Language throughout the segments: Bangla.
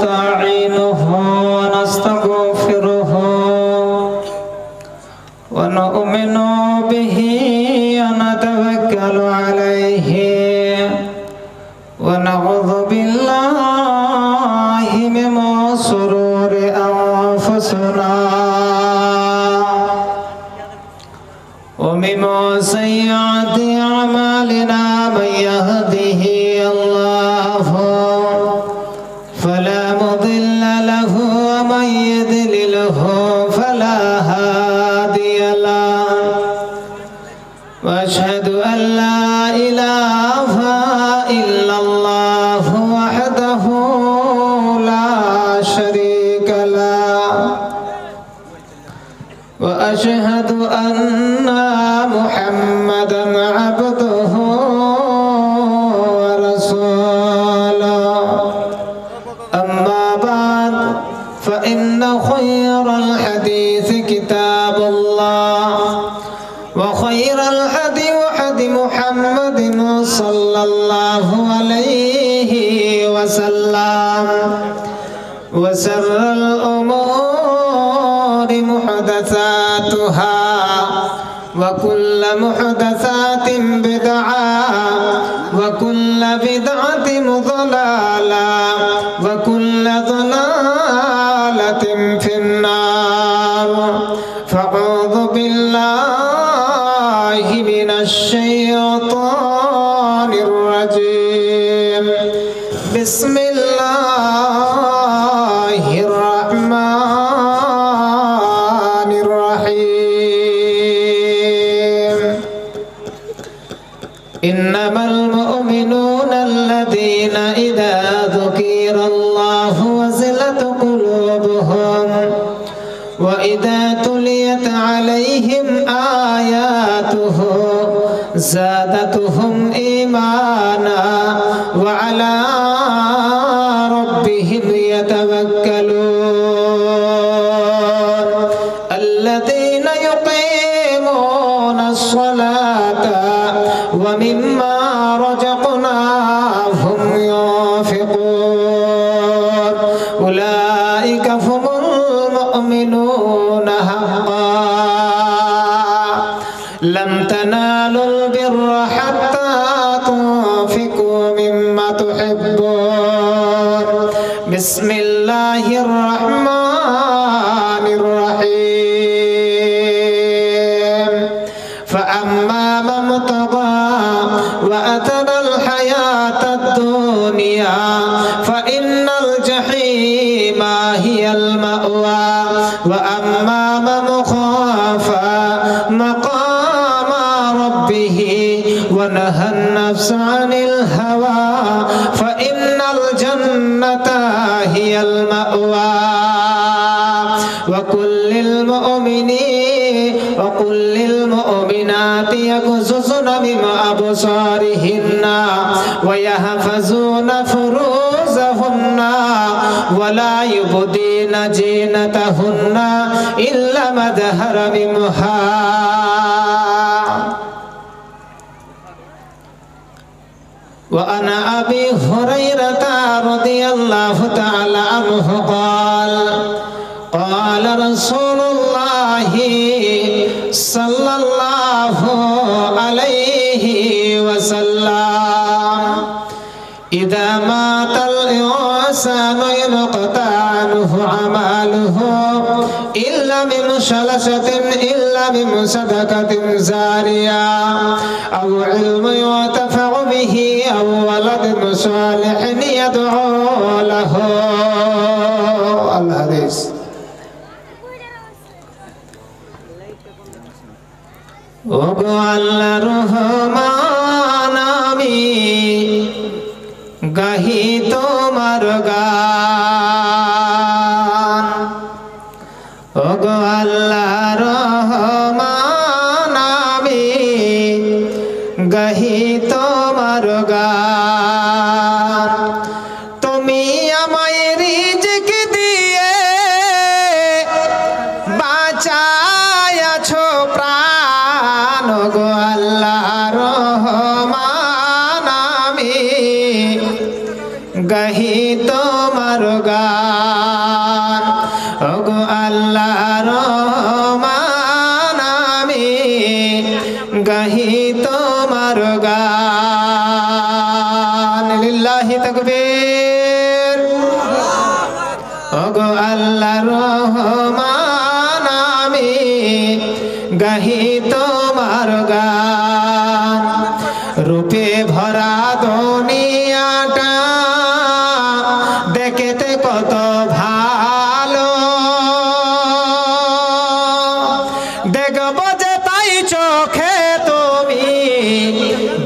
ونستعينه ونستغفره ونؤمن به ونتوكل عليه ونعوذ بالله من شرور أنفسنا ومن سيئات أعمالنا من يهده الله فلا مضل له ومن يضلله فلا هادي له وأشهد أن لا إله إلا الله وحده لا شريك له وأشهد أن محمدا عبده ورسوله أما بعد فإن خير الحديث كتاب الله وخير الهدي هدي محمد صلى الله عليه وسلم وشر الأمور محدثاتها وكل محدثات بدعة وكل بدعة ضلالة وكل ضلالة في النار فأعوذ بالله من الشيطان الرجيم بسم الله الرحمن الرحيم إنما المؤمنون الذين إذا ذكر الله وجلت قلوبهم وإذا تليت عليهم آياته زادتهم إيمانا وعلى ربهم يتوكلون الذين يقيمون الصلاة ومما رزقناهم ينفقون أولئك هم المؤمنون حقا لم تنالوا البر حتى تنفقوا مما تحبون بسم الله الرحمن الرحيم فأما من طغى وأثر الحياة الدنيا فإن الجحيم هي المأوى وأما من خاف مقام ربه ونهى النفس عن الهوى فإن الجنة هي المأوى وكل المؤمنات يغضضن من أبصارهن ويحفظون فروجهن ولا يبدين زينتهن إلا ما ظهر منها وعن أبي هريرة رضي الله تعالى عنه قال قال رسول الله صلى الله عليه وسلم إذا مات الإنسان ينقطع عنه عمله إلا من ثلاثة إلا من صدقة جارية أو علم ينتفع به أو ولد صالح يدعو له الحديث ওগো আল্লাহ রহমান আমি গাহি তোমার গান ওগো আল্লাহ রহমান আমি গাহি তোমার গান তুমি আমায় রিজিক দিয়ে বাঁচায়াছো প্রাণ গো আল্লাহ রহমান আমি গাহি তোমার গান ওগো আল্লাহ রহমান আমি গাহি তোমার গান লিল্লাহি তাকবীর ওগো আল্লাহ রহমান আমি গাহি তোমার গান রূপে ভরা দুনিয়াটা দেখতে কত ভালো দেখব যে তাই চোখে তুমি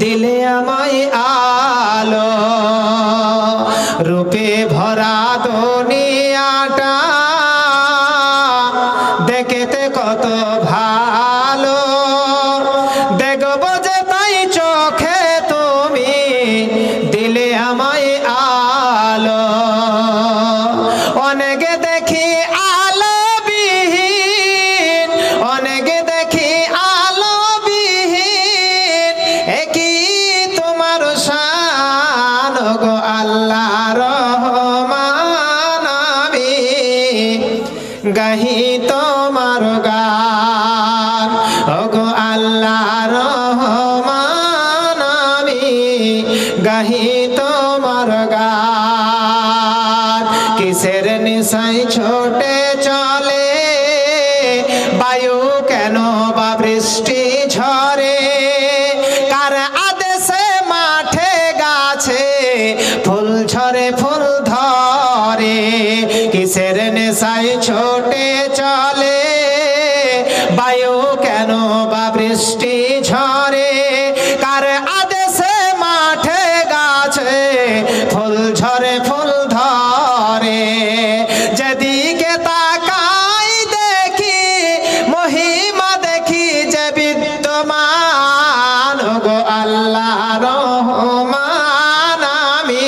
দিলে আমায় আলো রূপে ভরা দুনিয়াটা দেখতে কত ভালো দেখব যে তাই চোখে তুমি দিলে আমায় আলো অনেকে দেখি আলো বিহীন অনেকে দেখি আলো বিহীন একই তোমার শান গো আল্লাহ রহমান আমি গাহি তোমার গান ওগো আল্লাহ রহমান আমি গাহি তোমার গান কিসের নিশায় ছোটে চলে বায়ু কেন বা বৃষ্টি ঝরে কার আদেশে মাঠে গাছে ফুল ঝরে ফুল ধরে কিসের নেশায় ছোটে চলে বায়ু কেন বা বৃষ্টি ঝরে কার আদেশে মাঠে গাছে ফুল ঝরে ফুল ধরে যেদিকে তাকাই দেখি মহিমা দেখি যে বিদ্যমান গো আল্লাহ রহমান আমি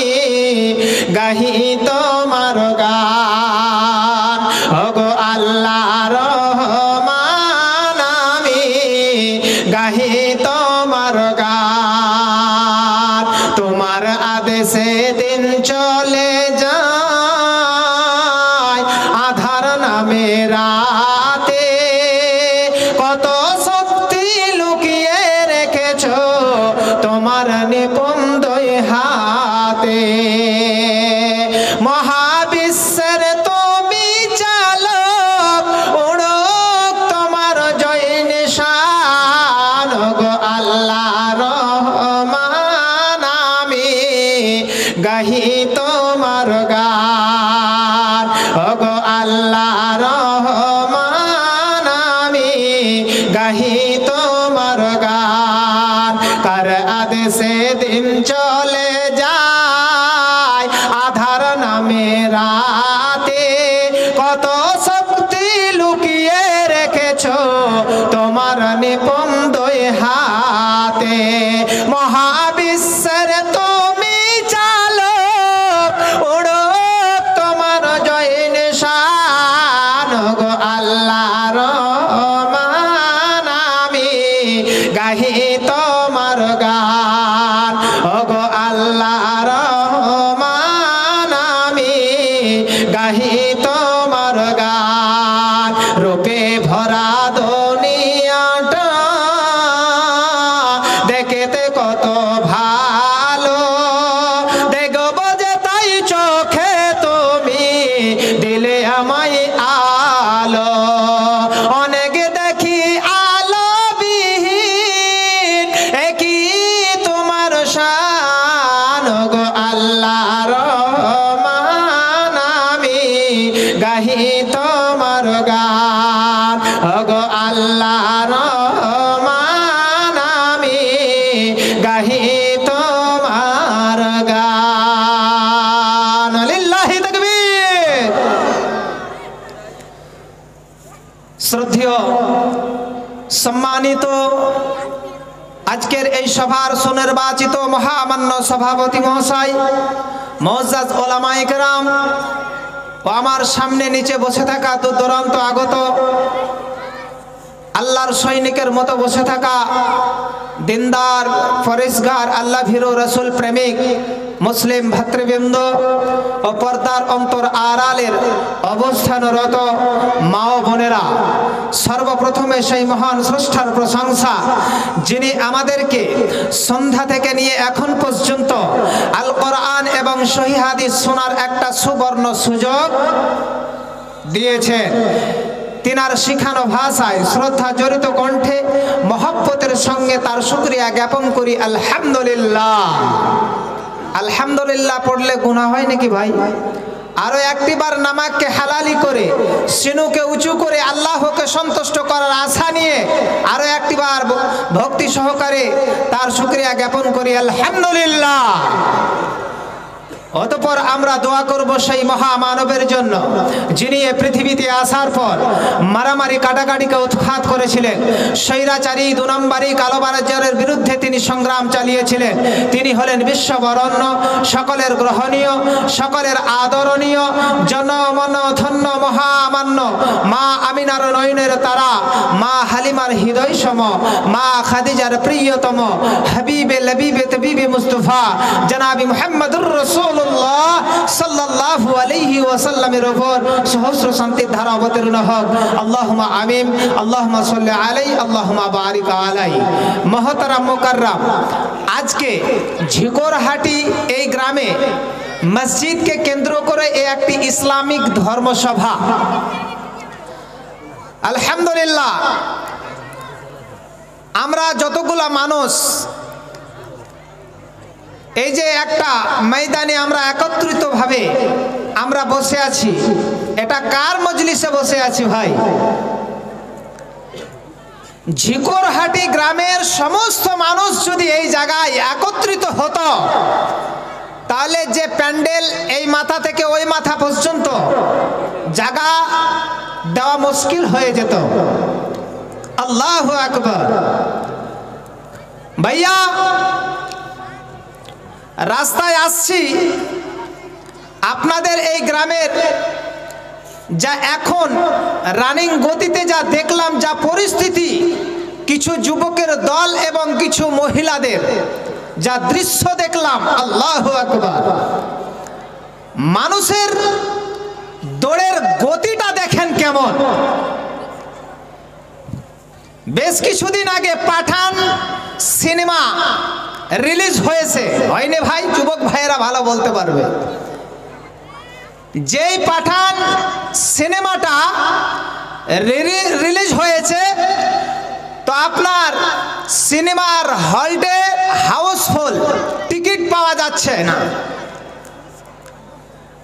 গাহি তোমার গান ওগো আল্লাহ রহমান আমি গাহি তোমার গান তোমার আদেশে দিন চলে যায় আধার নামে রাতে কত শক্তি লুকিয়ে রেখেছো তোমার নিপুণ হাতে মহাবিশ্বের তুমি চালক উড়ুক তোমার জয় নিশান গো আল্লাহ রহমান আমি গাহি তোমার গান ওগো আল্লাহ রহমান আমি গাহি তোমার গান কার আদেশে দিন চলে যায় আধার নামে রাতে কত শক্তি লুকিয়ে রেখেছো তোমার নিপুণ হাতে মহাবিশ্বের তুমি চালক উড়ুক তোমার জয় নিশান গো আল্লাহ রহমান আমি গাহি তোমার গান ওগো আল্লাহ রহমান আমি গাহি তোমার গান রূপে ভরা দুনিয়াটা দেখতে কত ভালো দেখব যে তাই চোখে তুমি দিলে আমায় আলো অনেকে দেখি আলো বিহীন একই তোমার শান গো আল্লাহ রহমান আমি গাহি তোমার গান ওগো আল্লাহ রহমান আমি গাহি তোমার গান লিল্লাহি তাকবীর শ্রদ্ধেয় সম্মানিত আজকের এই সভার সুনির্বাচিত মহামান্য সভাপতি মহাশয় মুআজ্জাজ ওলামায়ে কেরাম ও আমার সামনে নিচে বসে থাকা দূর দূরান্ত আগত আল্লাহর সৈনিকের মতো বসে থাকা দিনদার ফরেজগার আল্লাহ ভীরু রাসূল প্রেমিক মুসলিম ভাতৃবৃন্দ ও পর্দার অন্তর আড়ালের অবস্থানরত মা ও বোনেরা, সর্বপ্রথমে সেই মহান স্রষ্টার প্রশংসা, যিনি আমাদেরকে সন্ধ্যা থেকে নিয়ে এখন পর্যন্ত আল কোরআন এবং সহিহ হাদিস শোনার একটা সুবর্ণ সুযোগ দিয়েছেন। তিনার শিখানো ভাষায় শ্রদ্ধা জড়িত কণ্ঠে মহব্বতের সঙ্গে তার শুকরিয়া জ্ঞাপন করি আলহামদুলিল্লাহ। আলহামদুলিল্লাহ পড়লে গুনাহ হয় নাকি ভাই? আরো একটিবার নামাজকে হালালি করে সিনুকে উঁচু করে আল্লাহকে সন্তুষ্ট করার আশা নিয়ে আরো একটিবার ভক্তি সহকারে তার শুকরিয়া জ্ঞাপন করি আলহামদুলিল্লাহ। অতঃপর আমরা দোয়া করব সেই মহামানবের জন্য, যিনি এই পৃথিবীতে আসার পর মারামারি কাটাকাটিকে উৎখাত করেছিলেন, স্বৈরাচারী দুনম্বরী কালোবাজারের বিরুদ্ধে তিনি সংগ্রাম চালিয়েছিলেন। তিনি হলেন বিশ্ববরণ্য, সকলের গ্রহণীয়, সকলের আদরণীয়, জনমন ধন্য মহামান্য মা আমিনার নয়নের তারা, মা হালিমার হৃদয় সম, মা খাদিজার প্রিয়তম, হাবিবে লবিবে তবিবে মুস্তফা জনাবি মুহাম্মদুর রাসূলুল্লাহ সাল্লাল্লাহু আলাইহি ওয়াসাল্লামের উপর সহস্র শান্তির ধারা অবতীর্ণ হোক। আল্লাহুম্মা আমিন। আল্লাহুম্মা সাল্লি আলাইহি, আল্লাহুম্মা বারিক আলাইহি। মুহতারাম মুকাররাম, আজকে ঝিকরহাটি এই গ্রামে মসজিদকে কেন্দ্র করে এই একটি ইসলামিক ধর্মসভা। আলহামদুলিল্লাহ, আমরা যতগুলা মানুষ এই যে একটা ময়দানে আমরা একত্রিতভাবে আমরা বসে আছি, এটা কার মজলিসে বসে আছি ভাই? ঝিকরহাটি গ্রামের সমস্ত মানুষ যদি এই জায়গায় একত্রিত হতো, তাহলে যে প্যান্ডেল এই মাথা থেকে ওই মাথা পর্যন্ত জায়গা দেওয়া মুশকিল হয়ে যেত। আল্লাহু আকবার। ভাইয়া, রাস্তায় আসছি, আপনাদের এই গ্রামের যা এখন রানিং গতিতে যা দেখলাম, যা পরিস্থিতি, কিছু যুবকের দল এবং কিছু মহিলাদের যা দৃশ্য দেখলাম, আল্লাহু আকবার। মানুষের দৌড়ের গতিটা দেখেন কেমন। বেশ কিছুদিন আগে পাঠান সিনেমা রিলিজ হয়েছে, হয়নি ভাই? যুবক ভাইয়েরা ভালো বলতে পারবে। যেই পাঠান সিনেমাটা রিলিজ হয়েছে, তো আপনার সিনেমার হলটে হাউসফুল, টিকিট পাওয়া যাচ্ছে না।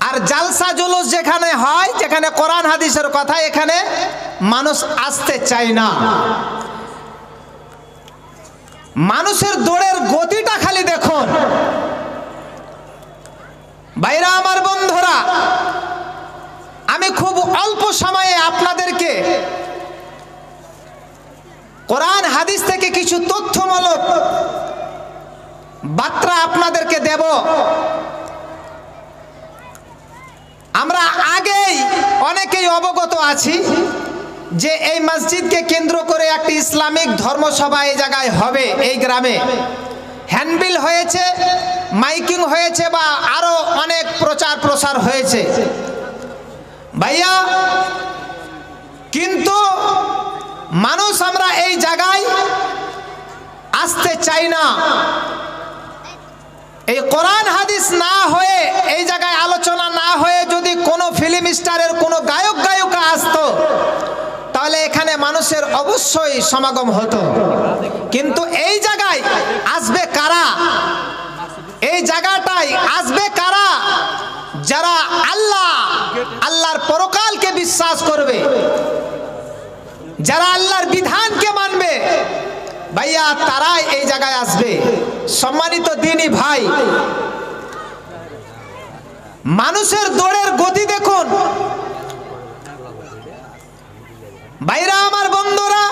আর জালসা জুলুস যেখানে হয়, যেখানে কোরআন হাদিসের কথা, এখানে মানুষ আসতে চায় না। মানুষের দৌড়ের গতিটা খালি দেখুন। ভাইরা আমার, বন্ধুরা, আমি খুব অল্প সময়ে আপনাদেরকে কোরআন হাদিস থেকে কিছু তথ্যমূলক বার্তা আপনাদেরকে দেব। আমরা আগেই অনেকেই অবগত আছি যে এই মসজিদকে কেন্দ্র করে একটি ইসলামিক ধর্মসভা এই জায়গায় হবে। এই গ্রামে হ্যান্ডবিল হয়েছে, মাইকিং হয়েছে, বা আরো অনেক প্রচার প্রসার হয়েছে ভাইয়া, কিন্তু মানুষ আমরা এই জায়গায় আসতে চাই না। এই কোরআন হাদিস না হয়ে, এই জায়গায় আলোচনা না হয়ে যদি কোনো ফিল্ম স্টারের কোনো গায়ক গায়িকা আসতো, তাহলে এখানে মানুষের অবশ্যই সমাগম হতো। কিন্তু এই জায়গায় আসবে কারা? এই জায়গাটায় আসবে কারা? যারা আল্লাহর পরকালকে বিশ্বাস করবে, যারা আল্লাহর বিধানকে মানবে, ভাইয়া, তারাই এই জায়গায় আসবে। সম্মানিত দিনী ভাই, মানুষের দৌড়ের গতি দেখুন। ভাইরা আমার, বন্ধুরা,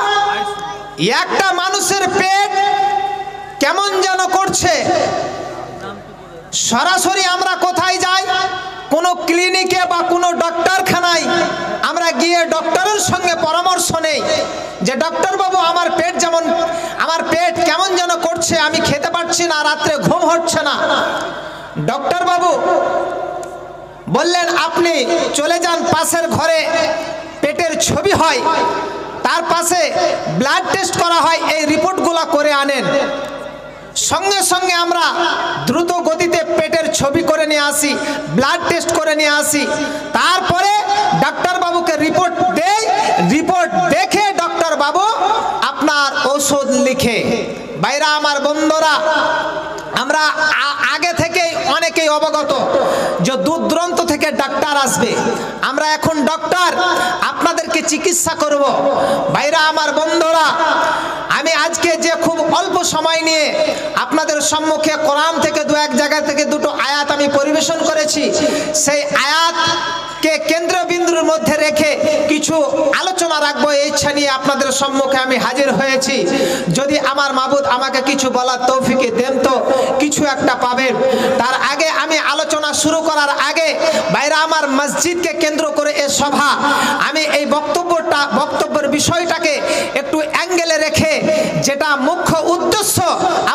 একটা মানুষের পেট কেমন যেন করছে। সরাসরি আমরা কোথায় যাই? কোনো ক্লিনিকে বা কোনো ডক্টরখানায় আমরা গিয়ে ডক্টরের সঙ্গে পরামর্শ নেই যে ডক্টর বাবু, আমার পেট কেমন যেন করছে, আমি খেতে পারছি না, রাত্রে ঘুম হচ্ছে না। ডক্টর বাবু বললেন আপনি চলে যান পাশের ঘরে, পেটের ছবি হয়, তার পাশে ব্লাড টেস্ট করা হয়, এই রিপোর্টগুলো করে আনেন। সঙ্গে সঙ্গে আমরা দ্রুত গতিতে পেটের ছবি করে নিয়ে আসি, ব্লাড টেস্ট করে নিয়ে আসি, তারপরে ডাক্তার বাবুকে রিপোর্ট দেই। রিপোর্ট দেখে ডক্টর বাবু আপনার ওষুধ লিখে। ভাইরা আমার, বন্ধুরা, আমরা আগে থেকেই অনেকেই অবগত যে দূর দূরান্ত থেকে ডাক্তার আসবে, আমরা এখন ডক্টর, আপনাদেরকে চিকিৎসা করব। ভাইরা আমার, বন্ধুরা, আমি আজকে যে খুব অল্প সময় নিয়ে আপনাদের সম্মুখে কোরআন থেকে দু এক জায়গা থেকে দুটো আয়াত আমি পরিবেশন করেছি, সেই আয়াতকে কেন্দ্রবিন্দুর মধ্যে রেখে কিছু আলোচনা রাখবো, এই ইচ্ছা নিয়ে আপনাদের সম্মুখে আমি হাজির হয়েছি। যদি আমার মাবুদ আমাকে কিছু বলার তৌফিকে দেন তো কিছু একটা পাবেন। তার আগে আমি আলোচনা শুরু করার আগে ভাইরা আমার, মসজিদকে কেন্দ্র করে এ সভা, আমি এই বক্তব্যের বিষয়টাকে একটু অ্যাঙ্গেলে রেখে, যেটা মুখ্য উদ্দেশ্য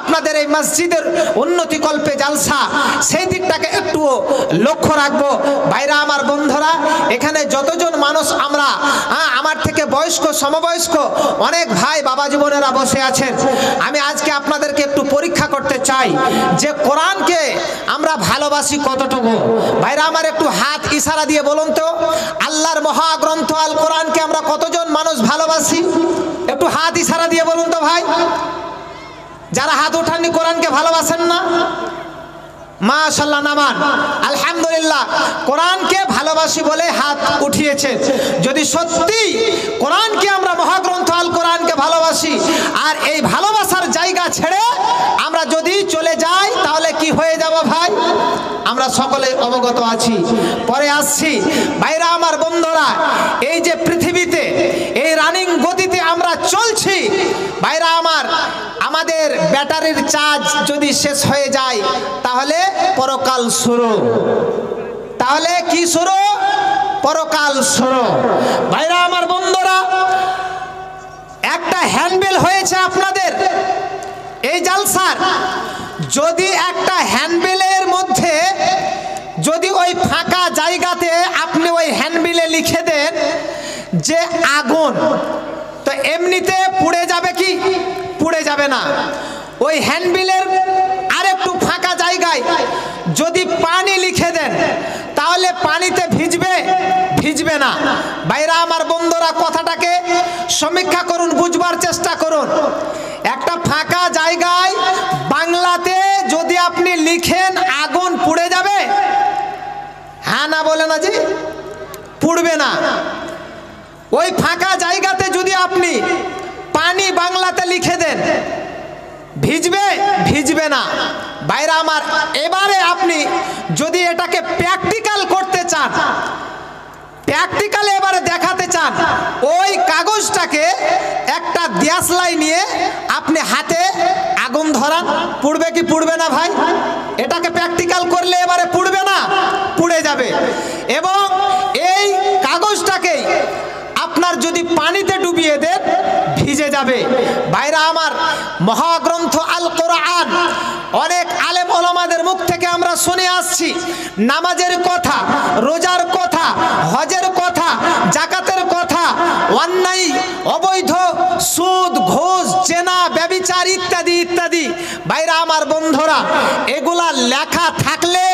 আপনাদের এই মসজিদের উন্নতিকল্পে জালসা, সেই দিকটাকে একটু লক্ষ্য রাখবো। ভাইরা আমার, বন্ধুরা, এখানে যতজন মানুষ আমরা, আমার থেকে বয়স্ক সমবয়স্ক অনেক ভাই বাবা জীবনেরা বসে আছেন, আমি আজকে আপনাদেরকে একটু পরীক্ষা করতে চাই যে কোরআনকে আমরা ভালোবাসি কতটুকু। ভাইরা আমার, একটু হাত ইশারা দিয়ে বলুন তো, আল্লাহর মহাগ্রন্থ আল কোরআনকে আমরা কতজন মানুষ ভালোবাসি? একটু হাত ইশারা দিয়ে বলুন তো ভাই। যারা হাত ওঠাননি, কোরআনকে ভালোবাসেন না? মাশাআল্লাহ, নামান আলহামদুলিল্লাহ, কোরআনকে ভালোবাসি বলে হাত উঠিয়েছেন। যদি সত্যি কোরআনকে আমরা মহাগ্রন্থ আল কোরআনকে ভালোবাসি, আর এই ভালোবাসার জায়গা ছেড়ে আমরা যদি চলে যাই, তাহলে কি হয়ে যাব ভাই? আমরা সকলে অবগত আছি, পরে আসছি। ভাইরা আমার, বন্ধুরা, এই যে পৃথিবীতে এই রানিং গতিতে আমরা চলছি, ভাইরা আমার, আমাদের ব্যাটারির চার্জ যদি শেষ হয়ে যায়, তাহলে পরকাল শুরু। তাহলে কি শুরু? পরকাল শুরু। ভাইরা আমার, বন্ধুরা, একটা হ্যান্ডবিল হয়েছে আপনাদের এই জালসার, যদি একটা হ্যান্ডবিলের মধ্যে যদি ওই ফাঁকা জায়গাতে আপনি ওই হ্যান্ডবিলে লিখে দেন যে আগুন, তো এমনিতে পুড়ে যাবে কি? পুড়ে যাবে না। ওই হ্যান্ডবিলের আরেকটু ফাঁকা জায়গায় যদি পানি লিখে দেন, তাহলে পানিতে ভিজবে? ভিজবে না। ভাইরা আমার, বন্ধুরা, কথাটাকে সমীক্ষা করুন, বুঝবার চেষ্টা করুন। একটা ফাঁকা জায়গায় বাংলাতে যদি আপনি লিখেন আগুন, পুড়ে যাবে? হ্যাঁ না বলে না জি? পুড়বে না। ওই ফাঁকা জায়গাতে যদি আপনি পানি বাংলাতে লিখে দেন, ভিজবে? ভিজবে না। ভাইরা আমার, এবারে আপনি যদি এটাকে প্র্যাকটিক্যাল করতে চান, প্র্যাকটিক্যালে এবারে দেখাতে চান, ওই কাগজটাকে একটা দিয়াশলাই নিয়ে আপনি হাতে আগুন ধরান, পুড়বে কি পুড়বে না ভাই? এটাকে প্র্যাকটিক্যাল করলে এবারে পুড়বে না, পুড়ে যাবে। এবং এই কাগজটাকে আপনার যদি পানিতে ডুবিয়ে দেন, ভিজে যাবে। ভাইরা আমার, মহাগ্রন্থ আল কোরআন অনেক আলেম ওলামাদের মুখ থেকে আমরা শুনে আসছি, নামাজের কথা, রোজার কথা, হজের কথা, জাকাতের কথা, অন্যায় অবৈধ সুদ ঘুষ জেনা ব্যভিচার ইত্যাদি ইত্যাদি। ভাইরা আমার, বন্ধুরা, এগুলা লেখা থাকলে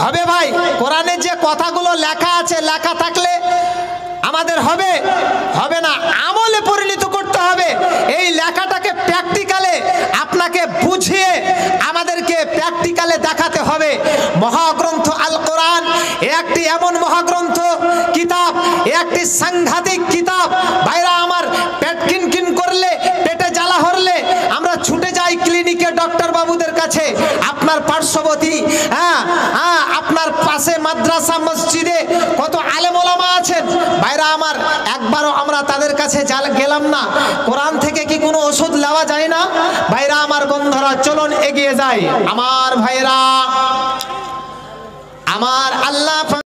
হবে ভাই? কোরআনে যে কথাগুলো লেখা আছে, লেখা থাকলে আমাদের হবে? হবে না। আমলে পরিণত করতে হবে। এই লেখাটাকে প্র্যাকটিক্যালে আপনাকে বুঝিয়ে আমাদেরকে প্র্যাকটিক্যালে দেখাতে হবে। মহাগ্রন্থ আল কোরআন একটি এমন মহাগ্রন্থ কিতাব, একটি সাংঘাতিক কিতাব। ভাইরা আমার, পেট কিনকিন করলে, পেটে জ্বালা হরলে আমরা ছুটে যাই ক্লিনিকে ডক্টর বাবুদের কাছে। আপনার পার্শ্ববর্তী, আপনার পাশে মাদ্রাসা মসজিদে কত আলেম ওলামা আছেন। ভাইরা আমার, একবারও আমরা তাদের কাছে গেলাম না। কোরআন থেকে কি কোনো ওষুধ নেওয়া যায় না? ভাইরা আমার, বন্ধুরা, চলুন এগিয়ে যাই। আমার ভাইরা, আমার আল্লাহ